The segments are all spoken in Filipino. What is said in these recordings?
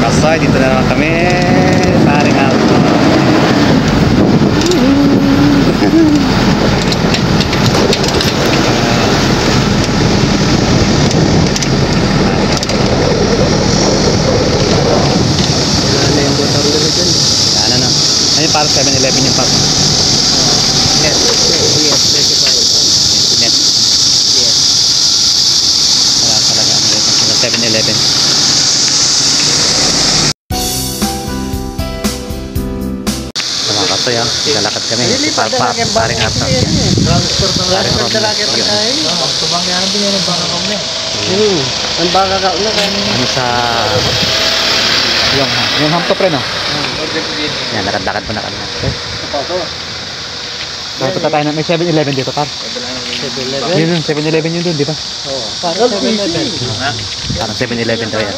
Kasay, dito na naman kami. Paring Alto. Ano na? Ayun para 7-Eleven yung park. Yes, yes, 25. Net. Yes. Wala talaga ang rate ng 7-Eleven. Mga kasoy, lalakad kami. Paring Alto. Transport ng Paring talaga Romeo. tayo. Subangyan din yan ang baka kami. Ang baka ka na kayo. Ano sa... Yung hamto pre, no? Yan, lakad-lakad po na kami. Okay. Punta tayo na, may 7-Eleven dito, par. 7-Eleven? Yun, 7-Eleven yun dun, di ba? Oo. Parang 7-Eleven. Parang 7-Eleven daw yan.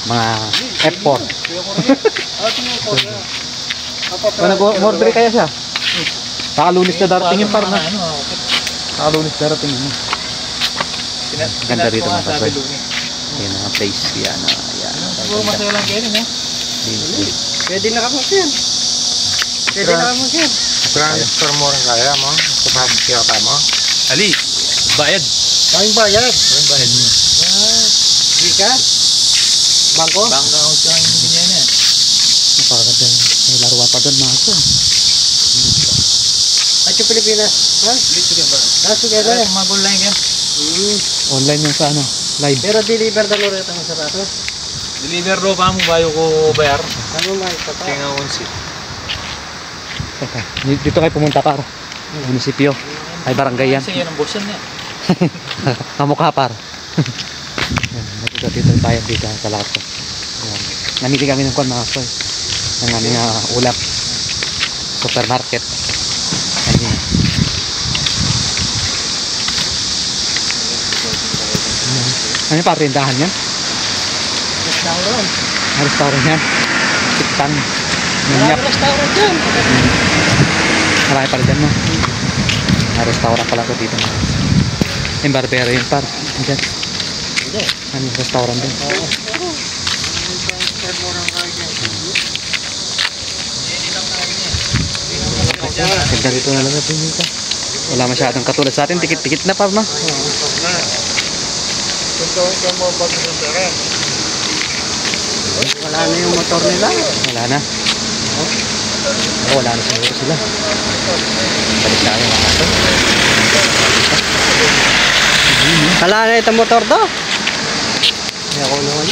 Mga F4. Nag-order kaya siya? Nakalunis na darating yung par na. Nakalunis darating yun. Ganda rito mga kasoy. Yan ang place. Yan. Puro masaya lang kayo, no? Pwede na kapag yan. Pwede na kapag yan. Transfer mo rin kaya mo? Kapag kiyata mo? Ali, bayad. Kaming bayad. Kaming bayad. Vika? Bangko? Bangka ako siya yung binyan niya. Napakaganda yun. May laruan pa doon mga kasoy. At yung Pilipinas? Ha? Dito ka ba? That's together. Magul lang yan. Online yung sa ano, live. Pero deliver na ulit ang sarato. Deliver do pa mo bayo ko bayar. Ano may papa? Tinga unsi. Teka, dito kayo pumunta par. Munisipyo. Ay barangay yan. Kasi yan ang bulsan niya. Kamukha par. Dito yung bayan dito sa lahat ko. Namili kami ng kwan mga kasoy. Ng aming ulap. Supermarket. Kanina. Ano yung par, rindahan yan? Restaurant. Restaurant yan. Tiktan. Maraming restaurant dyan. Marami pala dyan, no? Restaurant pala ko dito. Yung barbero yun par. Dyan. Hindi. Ano yung restaurant din? Oo. Ganda dito na lang natin dito. Wala masyadong katulad sa atin. Tikit-tikit na par, no? Wala na yung motor nila. Wala na. Wala na siguro sila. Balik tayo mga kaso. Wala na itong motor do. Kaya ako naman.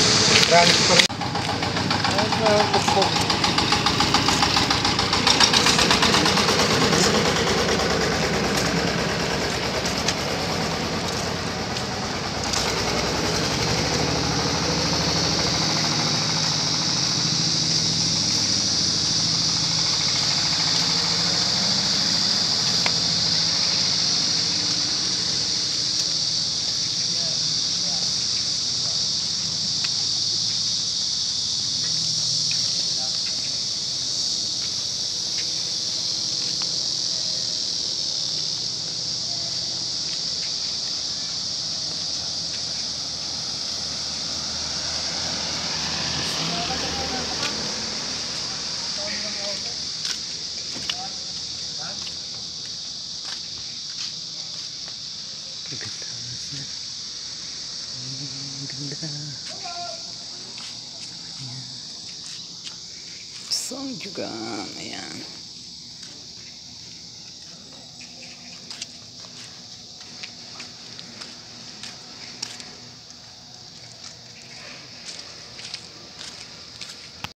Ganda. Song juga. Ayan.